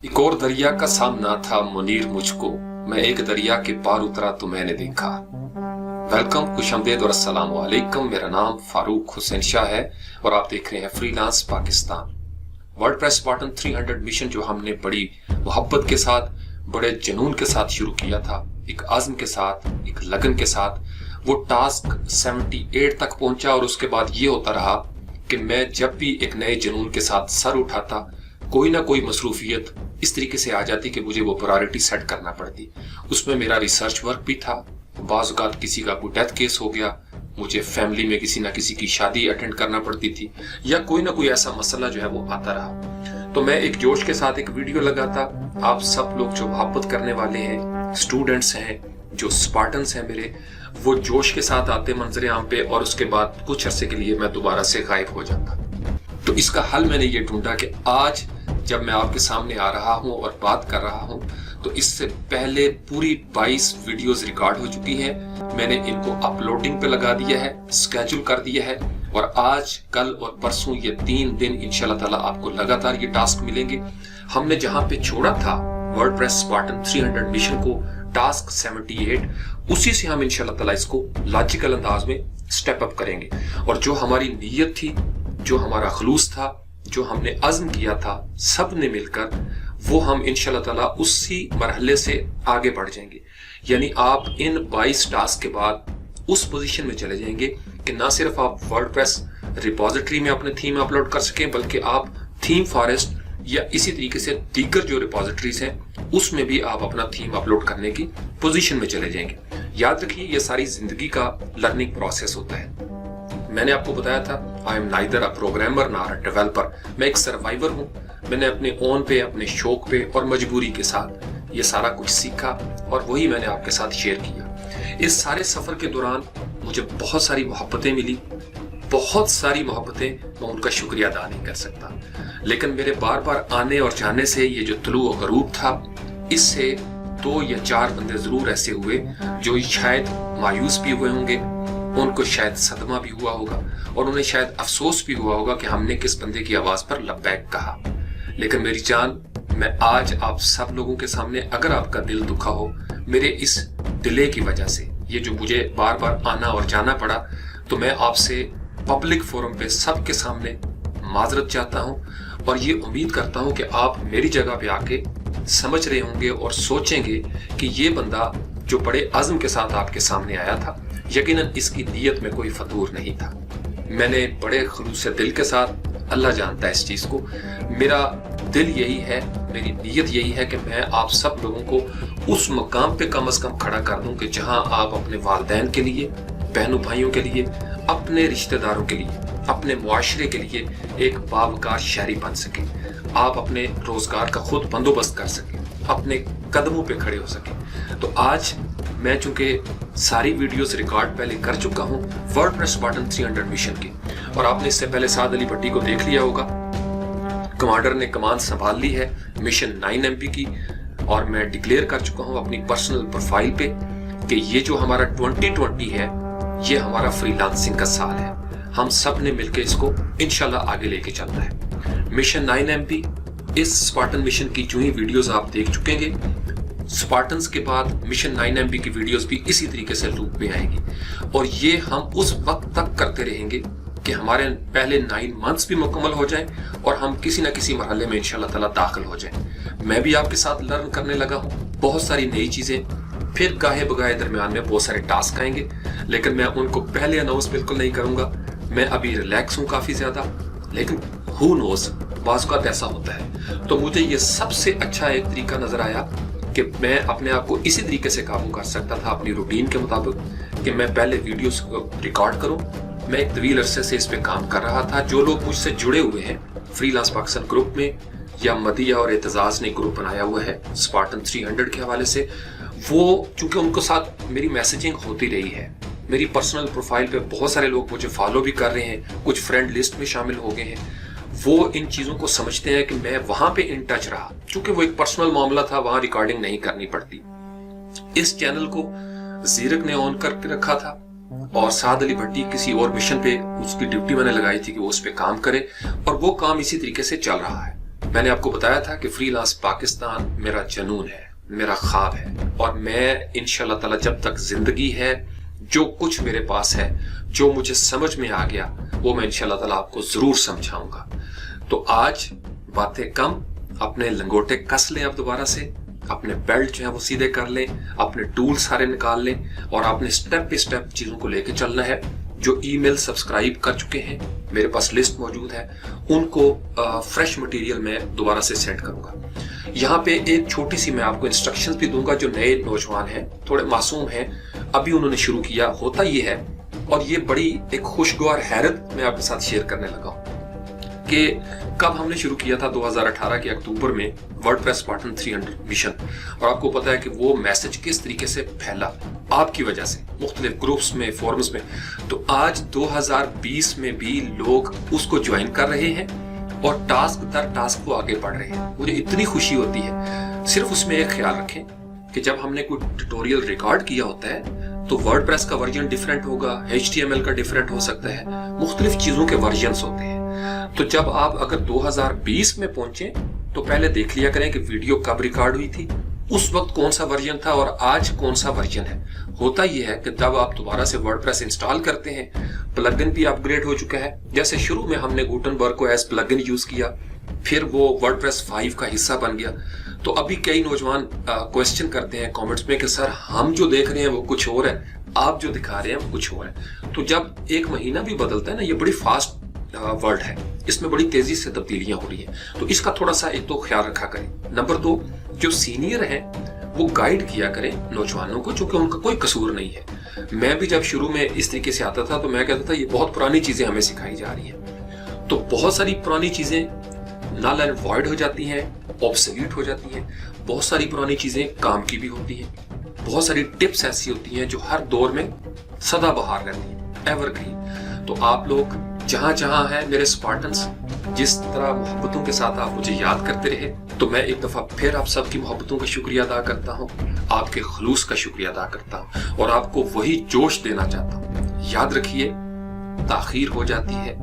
एक और दरिया का सामना था मुनीर मुझको, मैं एक दरिया के पार उतरा तो मैंने देखा। वेलकम, खुशामदीद और अस्सलाम वालेकुम। मेरा नाम फारूक हुसैन शाह है और आप देख रहे हैं freelance Pakistan. WordPress Spartan 300 mission जो हमने बड़ी मोहब्बत के साथ, बड़े जुनून के साथ शुरू किया था, एक आज़म के साथ, एक लगन के साथ, वो टास्क 78 तक पहुंचा और उसके बाद ये होता रहा कि मैं जब भी एक नए जुनून के साथ सर उठाता, कोई ना कोई मसरूफियत इस तरीके से आ जाती कि मुझे वो प्रायोरिटी सेट करना पड़ती। उसमें मेरा रिसर्च वर्क भी था, बाज़ औक़ात किसी का कोई डेथ केस हो गया, मुझे फैमिली में किसी ना किसी की शादी अटेंड करना पड़ती थी, या कोई ना कोई ऐसा मसला जो है वो आता रहा। तो मैं एक जोश के साथ एक वीडियो लगाता। आप सब लोग जो मोहब्बत करने वाले हैं, स्टूडेंट्स हैं, जो स्पार्टन्स हैं मेरे, वो जोश के साथ आते मंजर आम पे और उसके बाद कुछ अरसे के लिए मैं दोबारा से गायब हो जाता। तो इसका हल मैंने ये ढूंढा कि आज जब मैं आपके सामने आ रहा हूं और बात कर रहा हूं, तो इससे पहले पूरी 22 वीडियोस रिकॉर्ड हो चुकी हैं। मैंने इनको अपलोडिंग पे लगा दिया है, स्केड्यूल कर दिया है, और आज, कल और परसों ये 3 दिन इंशाल्लाह ताला आपको लगातार ये टास्क मिलेंगे। हमने जहां पे छोड़ा था वर्डप्रेस स्पार्टन 300 मिशन को, टास्क 78, उसी से हम इंशाल्लाह ताला इसको लॉजिकल अंदाज में स्टेप अप करेंगे। और जो हमारी नीयत थी, जो हमारा खलूस था, जो हमने अज़्म किया था सब ने मिलकर, वो हम इंशाल्लाह ताला उसी मरहले से आगे बढ़ जाएंगे। यानी आप इन 22 टास्क के बाद उस पोजीशन में चले जाएंगे कि ना सिर्फ आप वर्डप्रेस रिपोजिटरी में अपने थीम अपलोड कर सकें, बल्कि आप थीम फॉरेस्ट या इसी तरीके से दीगर जो रिपोजिटरीज हैं उसमें भी आप अपना थीम अपलोड करने की पोजीशन में चले जाएंगे। याद रखिए, ये सारी जिंदगी का लर्निंग प्रोसेस होता है। मैंने आपको बताया था, I am neither a programmer nor a developer. मैं एक सर्वाइवर हूँ। मैंने अपने ओन पे, अपने शौक पे और मजबूरी के साथ ये सारा कुछ सीखा और वही मैंने आपके साथ शेयर किया। इस सारे सफर के दौरान मुझे बहुत सारी मोहब्बतें मिली, बहुत सारी मोहब्बतें, मैं उनका शुक्रिया अदा नहीं कर सकता। लेकिन मेरे बार बार आने और जाने से ये जो तुलू और गरूब था, इससे 2 या 4 बंदे जरूर ऐसे हुए जो शायद मायूस भी हुए होंगे, उनको शायद सदमा भी हुआ होगा और उन्हें शायद अफसोस भी हुआ होगा कि हमने किस बंदे की आवाज पर लब्बैक कहा। लेकिन मेरी जान, मैं आज आप सब लोगों के सामने, अगर आपका दिल दुखा हो मेरे इस डिले की वजह से, ये जो मुझे बार बार आना और जाना पड़ा, तो मैं आपसे पब्लिक फोरम पे सबके सामने माजरत चाहता हूं और ये उम्मीद करता हूं कि आप मेरी जगह पे आके समझ रहे होंगे और सोचेंगे कि ये बंदा जो बड़े अज़्म के साथ आपके सामने आया था, यकीनन इसकी नीयत में कोई फतूर नहीं था। मैंने बड़े खुलूस से दिल के साथ, अल्लाह जानता है इस चीज को, मेरा दिल यही है, मेरी नीयत यही है कि मैं आप सब लोगों को उस मकाम पे कम से कम खड़ा कर दूं कि जहां आप अपने वालिदैन के लिए, बहनों भाइयों के लिए, अपने रिश्तेदारों के लिए, अपने मुआशरे के लिए एक बावकार शहरी बन सके। आप अपने रोजगार का खुद बंदोबस्त कर सके, अपने कदमों पे खड़े हो सके। तो आज मैं चूंकि सारी वीडियोस रिकॉर्ड पहले कर चुका हूं वर्डप्रेस स्पार्टन 300 मिशन की, और आपने इससे पहले साद अली भट्टी को देख लिया होगा, कमांडर ने कमान संभाल ली है मिशन 9 MP की, और मैं डिक्लेयर कर चुका हूं अपनी पर्सनल प्रोफाइल पे कि ये जो हमारा 2020 है, ये हमारा फ्रीलांसिंग का साल है। हम सब ने मिलकर इसको इंशाल्लाह आगे लेके चलना है। मिशन 9 MP, इस स्पार्टन मिशन की जो ही वीडियोस आप देख चुकेंगे, स्पार्टन्स के बाद मिशन 9 MP की वीडियोस भी इसी तरीके से लूप में आएगी, और ये हम उस वक्त तक करते रहेंगे कि हमारे पहले 9 मंथ्स भी मुकम्मल हो जाएं और हम किसी ना किसी मरहले में इंशाल्लाह ताला दाखिल हो जाएं। मैं भी आपके साथ लर्न करने लगा हूं बहुत सारी नई चीजें, फिर गाहे बगाहे दरमियान में बहुत सारे टास्क आएंगे, लेकिन मैं उनको पहले अनाउंस बिल्कुल नहीं करूंगा। मैं अभी रिलैक्स हूं काफी ज्यादा, लेकिन हु नोज, बाज़ औक़ात ऐसा होता है। तो मुझे ये सबसे अच्छा एक तरीका नजर आया कि मैं अपने आप को इसी तरीके से काबू कर सकता था अपनी रूटीन के मुताबिक, कि मैं पहले वीडियोस को रिकॉर्ड करूं। मैं एक तवील अरसे से इस पे काम कर रहा था। जो लोग मुझसे जुड़े हुए हैं फ्रीलांस पाकिस्तान ग्रुप में, या मदिया और एतजाज ने ग्रुप बनाया हुआ है स्पार्टन 300 के हवाले से, वो चूंकि उनको साथ मेरी मैसेजिंग होती रही है, मेरी पर्सनल प्रोफाइल पे बहुत सारे लोग मुझे फॉलो भी कर रहे हैं, कुछ फ्रेंड लिस्ट में शामिल हो गए हैं, वो इन चीजों को समझते हैं कि मैं वहां पे इन टच रहा, क्योंकि वो एक पर्सनल मामला था, वहां रिकॉर्डिंग नहीं करनी पड़ती। इस चैनल को जीरक ने ऑन करके रखा था और साद अली भट्टी किसी और मिशन पे, उसकी ड्यूटी मैंने लगाई थी कि वो उस पे काम करे, और वो काम इसी तरीके से चल रहा है। मैंने आपको बताया था कि फ्रीलांस पाकिस्तान मेरा जुनून है, मेरा ख्वाब है, और मैं इंशाल्लाह ताला जब तक जिंदगी है, जो कुछ मेरे पास है, जो मुझे समझ में आ गया, वो मैं इंशाल्लाह ताला आपको जरूर समझाऊंगा। तो आज बातें कम, अपने लंगोटे कस लें, अब दोबारा से अपने बेल्ट जो है वो सीधे कर लें, अपने टूल सारे निकाल लें, और आपने स्टेप बाय स्टेप चीजों को लेके चलना है। जो ईमेल सब्सक्राइब कर चुके हैं, मेरे पास लिस्ट मौजूद है, उनको फ्रेश मटेरियल मैं दोबारा से सेंड करूंगा। यहाँ पे एक छोटी सी मैं आपको इंस्ट्रक्शंस भी दूंगा। जो नए नौजवान हैं, थोड़े मासूम हैं, अभी उन्होंने शुरू किया, होता ये है, और ये बड़ी एक खुशगवार हैरत मैं आपके साथ शेयर करने लगा हूँ कि कब हमने शुरू किया था 2018 के अक्टूबर में वर्डप्रेस स्पार्टन 300 मिशन। और आपको पता है कि वो मैसेज किस तरीके से फैला आपकी वजह से मुख्तलिफ ग्रुप्स में, फोरम्स में। तो आज 2020 में भी लोग उसको ज्वाइन कर रहे हैं और टास्क दर टास्क को आगे बढ़ रहे हैं। मुझे इतनी खुशी होती है। सिर्फ उसमें एक ख्याल रखें कि जब हमने कोई ट्यूटोरियल रिकॉर्ड किया होता है तो वर्डप्रेस का वर्जन डिफरेंट होगा, HTML का डिफरेंट हो सकता है, मुख्तलिफ चीजों के वर्जन्स होते हैं। तो जब आप अगर 2020 में पहुंचे तो पहले देख लिया करें कि वीडियो कब रिकॉर्ड हुई थी, उस वक्त कौन सा वर्जन था और आज कौन सा वर्जन है। होता यह है कि जब आप दोबारा से वर्डप्रेस इंस्टॉल करते हैं, प्लगइन भी अपग्रेड हो चुका है। जैसे शुरू में हमने गुटनबर्ग को एज प्लगइन यूज किया, फिर वो वर्डप्रेस 5 का हिस्सा बन गया। तो अभी कई नौजवान क्वेश्चन करते हैं कमेंट्स में कि सर हम जो देख रहे हैं वो कुछ और है, आप जो दिखा रहे हैं वो कुछ और है। तो जब एक महीना भी बदलता है ना, ये बड़ी फास्ट वर्ल्ड है, इसमें बड़ी तेजी से तब्दीलियां हो रही हैं। तो इसका थोड़ा सा एक तो ख्याल रखा करें। नंबर 2, जो सीनियर हैं वो गाइड किया करें नौजवानों को, चूंकि उनका कोई कसूर नहीं है। मैं भी जब शुरू में इस तरीके से आता था तो मैं कहता था ये बहुत पुरानी चीजें हमें सिखाई जा रही हैं। तो बहुत सारी पुरानी चीजें नल एंड वॉइड हो जाती हैं, ऑब्सोल्यूट हो जाती हैं। बहुत सारी पुरानी चीजें काम की भी होती हैं। बहुत सारी टिप्स ऐसी होती हैं जो हर दौर में सदाबहार रहती हैं, एवरग्रीन। तो आप लोग जहां जहां हैं मेरे स्पार्टन्स, जिस तरह मोहब्बतों के साथ आप मुझे याद करते रहे, तो मैं एक दफा फिर आप सबकी मोहब्बतों का शुक्रिया अदा करता हूं, आपके खलूस का शुक्रिया अदा करता हूं, और आपको वही जोश देना चाहता हूं। याद रखिए, ताखीर हो जाती है,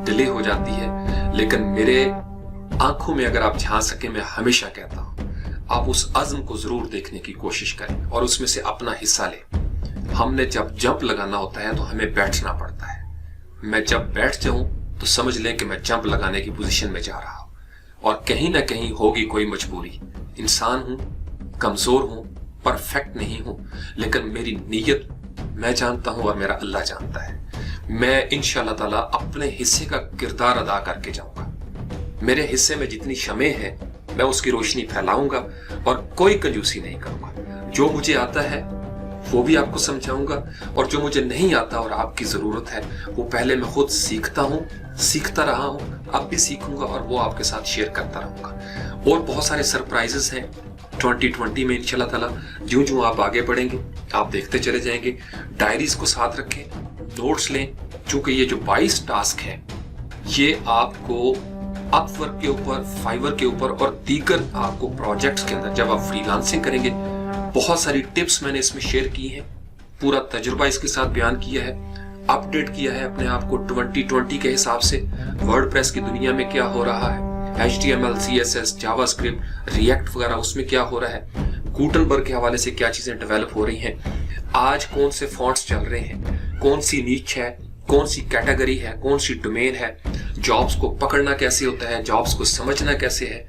डिले हो जाती है, लेकिन मेरे आंखों में अगर आप झांक सके, मैं हमेशा कहता हूं आप उस अज़्म को जरूर देखने की कोशिश करें और उसमें से अपना हिस्सा लें। हमने जब जंप लगाना होता है तो हमें बैठना पड़ता है। मैं जब बैठ जाऊं तो समझ लें कि मैं जंप लगाने की पोजीशन में जा रहा हूं, और कहीं ना कहीं होगी कोई मजबूरी। इंसान हूं, कमजोर हूं, परफेक्ट नहीं हूं, लेकिन मेरी नीयत मैं जानता हूं और मेरा अल्लाह जानता है। मैं इंशाअल्लाह ताला अपने हिस्से का किरदार अदा करके जाऊंगा। मेरे हिस्से में जितनी शमे हैं मैं उसकी रोशनी फैलाऊंगा और कोई कंजूसी नहीं करूंगा। जो मुझे आता है वो भी आपको समझाऊंगा, और जो मुझे नहीं आता और आपकी जरूरत है वो पहले मैं खुद सीखता हूं, सीखता रहा हूं, अब भी सीखूंगा और वो आपके साथ शेयर करता रहूंगा। और बहुत सारे सरप्राइजेस हैं 2020 में इंशाल्लाह ताला। ज्यों ज्यों आप आगे बढ़ेंगे आप देखते चले जाएंगे। डायरीज को साथ रखें, नोट्स लें, क्योंकि ये जो 22 टास्क हैं ये आपको अपवर्क के ऊपर, फाइवर के ऊपर और दीगर आपको प्रोजेक्ट्स के अंदर जब आप फ्रीलांसिंग करेंगे, बहुत सारी टिप्स मैंने इसमें शेयर की हैं, पूरा तजुर्बा इसके साथ बयान किया है, अपडेट किया है अपने आप को 2020 के हिसाब से। वर्डप्रेस की दुनिया में क्या हो रहा है, HTML, CSS, जावास्क्रिप्ट, रिएक्ट वगैरह उसमें क्या हो रहा है, गुटनबर्ग के हवाले से क्या चीजें डेवलप हो रही हैं, आज कौन से फॉन्ट्स चल रहे हैं, कौन सी नीच है, कौन सी कैटेगरी है, कौन सी डोमेन है, जॉब्स को पकड़ना कैसे होता है, जॉब्स को समझना कैसे है,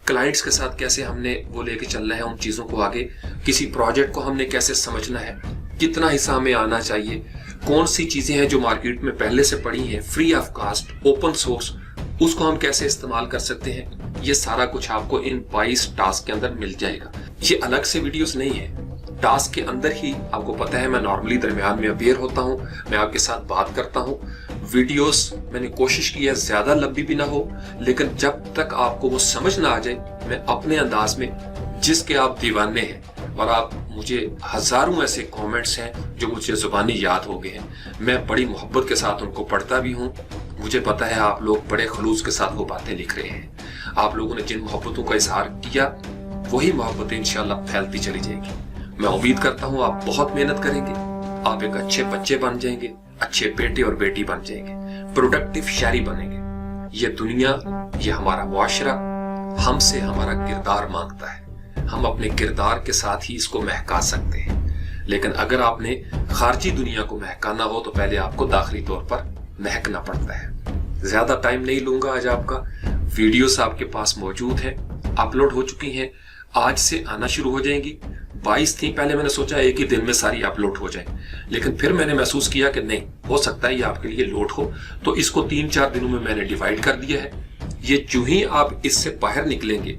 क्लाइंट्स के साथ कैसे हमने वो लेके चलना है उन चीजों को आगे, किसी प्रोजेक्ट को हमने कैसे समझना है, कितना हिस्सा हमें आना चाहिए, कौन सी चीजें हैं जो मार्केट में पहले से पड़ी हैं, free of cost, open source, उसको हम कैसे इस्तेमाल कर सकते हैं। ये सारा कुछ आपको इन 22 टास्क के अंदर मिल जाएगा। ये अलग से वीडियोस नहीं है, टास्क के अंदर ही आपको पता है मैं नॉर्मली दरमियान में अवेयर होता हूं, मैं आपके साथ बात करता हूं। वीडियोस मैंने कोशिश की है ज्यादा लंबी भी ना हो, लेकिन जब तक आपको वो समझ ना आ जाए, मैं अपने अंदाज में, जिसके आप दीवाने हैं, और आप मुझे हजारों ऐसे कमेंट्स हैं जो मुझे जुबानी याद हो गए हैं, मैं बड़ी मोहब्बत के साथ उनको पढ़ता भी हूँ। मुझे पता है आप लोग बड़े खलूस के साथ वो बातें लिख रहे हैं। आप लोगों ने जिन मोहब्बतों का इजहार किया वही मोहब्बतें इंशाल्लाह फैलती चली जाएगी। मैं उम्मीद करता हूँ आप बहुत मेहनत करेंगे, आप एक अच्छे बच्चे बन जाएंगे, अच्छे बेटे और बेटी बन जाएंगे, प्रोडक्टिव शहरी बनेंगे। ये दुनिया, ये हमारा मुआशरा हमसे हमारा किरदार मांगता है। हम अपने किरदार के साथ ही इसको महका सकते हैं, लेकिन अगर आपने खारजी दुनिया को महकाना हो तो पहले आपको दाखिली तौर पर महकना पड़ता है। ज्यादा टाइम नहीं लूंगा आज आपका। वीडियोस आपके पास मौजूद हैं, अपलोड हो चुकी हैं, आज से आना शुरू हो जाएंगी। 22 थी, पहले मैंने सोचा एक ही दिन में सारी अपलोड हो जाए, लेकिन फिर मैंने महसूस किया कि नहीं हो सकता है ये आपके लिए लोड हो, तो इसको 3-4 दिनों में मैंने डिवाइड कर दिया है। ये जो ही आप इससे बाहर निकलेंगे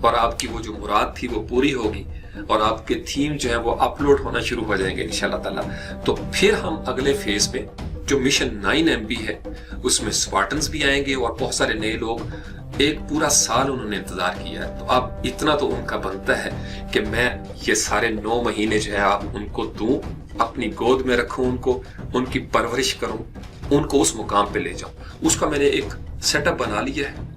और आपकी वो जो मुराद थी वो पूरी होगी और आपके थीम जो है वो अपलोड होना शुरू हो जाएंगे इंशाल्लाह ताला, तो फिर हम अगले फेज में जो मिशन 9 MB है उसमें स्पार्टन्स भी आएंगे और बहुत सारे नए लोग, एक पूरा साल उन्होंने इंतजार किया है, तो अब इतना तो उनका बनता है कि मैं ये सारे 9 महीने जो है आप उनको दूं, अपनी गोद में रखूं, उनकी परवरिश करूं, उनको उस मुकाम पे ले जाऊं। उसका मैंने एक सेटअप बना लिया है,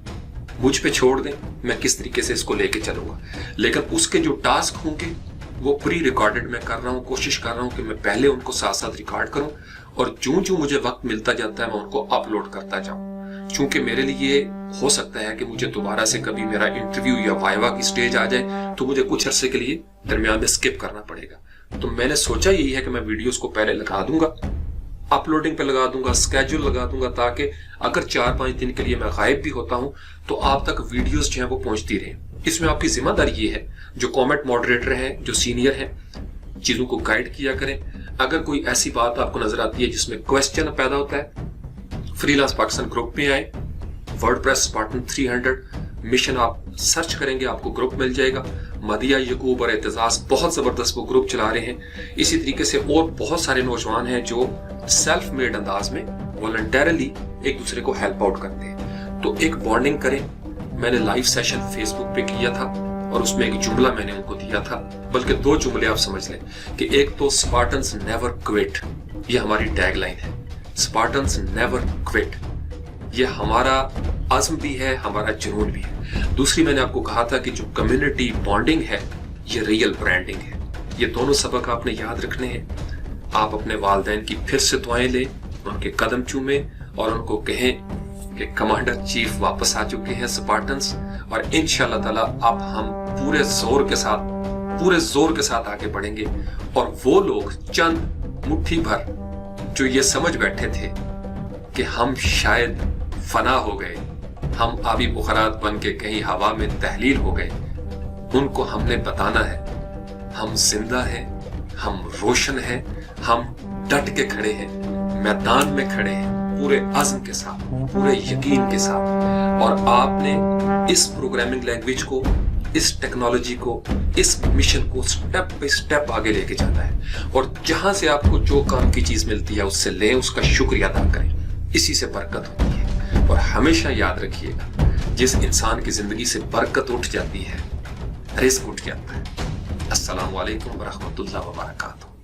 मुझ पे छोड़ दें मैं किस तरीके से इसको लेके चलूंगा। लेकिन उसके जो टास्क होंगे वो प्री रिकॉर्डेड मैं कर रहा हूँ, कोशिश कर रहा हूँ कि मैं पहले उनको साथ साथ रिकॉर्ड करूं और जो मुझे वक्त मिलता जाता है मैं उनको अपलोड करता जाऊं। चूंकि मेरे लिए हो सकता है कि मुझे दोबारा से कभी मेरा इंटरव्यू या वाइवा की स्टेज आ जाए तो मुझे कुछ अरसे के लिए दरमियान में स्किप करना पड़ेगा। तो मैंने सोचा यही है कि मैं वीडियोस को पहले लगा दूंगा, अपलोडिंग पे लगा दूंगा, स्केड्यूल लगा दूंगा, ताकि अगर 4-5 दिन के लिए मैं गायब भी होता हूं तो आप तक वीडियोस जो है वो पहुंचती रहे। इसमें आपकी जिम्मेदारी ये है, जो कमेंट मॉडरेटर हैं, जो सीनियर हैं, चीजों को गाइड किया करें। अगर कोई ऐसी बात आपको नजर आती है जिसमें क्वेश्चन पैदा होता है, फ्रीलांस पाकिस्तान ग्रुप में आए, वर्डप्रेस स्पार्टन 300 मिशन आप सर्च करेंगे आपको ग्रुप मिल जाएगा। मदिया, यकूब और एतजाज बहुत जबरदस्त वो ग्रुप चला रहे हैं। इसी तरीके से और बहुत सारे नौजवान हैं जो सेल्फ मेड अंदाज में वॉलंटरली एक दूसरे को हेल्प आउट करते हैं। तो एक बॉन्डिंग करें। मैंने लाइव सेशन फेसबुक पे किया था और उसमें एक जुमला मैंने उनको दिया था, बल्कि 2 जुमले आप समझ लें कि एक तो स्पार्टन्स नेवर क्विट, ये हमारी टैगलाइन है। स्पार्टन्स नेवर क्विट, ये हमारा अज़्म भी है, हमारा जुनून भी है। दूसरी मैंने आपको कहा था कि जो कम्युनिटी बॉन्डिंग है ये रियल ब्रांडिंग है। ये दोनों सबक आपने याद रखने हैं। आप अपने वालिदैन की फिर से दुआएं लें, उनके कदम चूमें और उनको कहें कि कमांडर चीफ वापस आ चुके हैं स्पार्टन्स, और इंशाल्लाह ताला अब हम पूरे जोर के साथ आगे बढ़ेंगे। और वो लोग चंद मुट्ठी भर जो ये समझ बैठे थे कि हम शायद फना हो गए, हम आबी बुखरात बन के कहीं हवा में तहलील हो गए, उनको हमने बताना है हम जिंदा हैं, हम रोशन हैं, हम डट के खड़े हैं, मैदान में खड़े हैं, पूरे अज़्म के साथ, पूरे यकीन के साथ। और आपने इस प्रोग्रामिंग लैंग्वेज को, इस टेक्नोलॉजी को, इस मिशन को स्टेप बाय स्टेप आगे लेके जाना है। और जहां से आपको जो काम की चीज मिलती है उससे लें, उसका शुक्रिया अदा करें, इसी से बरकत होती है। और हमेशा याद रखिएगा, जिस इंसान की जिंदगी से बरकत उठ जाती है, रिस्क उठ जाता है। अस्सलामु अलैकुम व रहमतुल्लाहि व बरकातहू।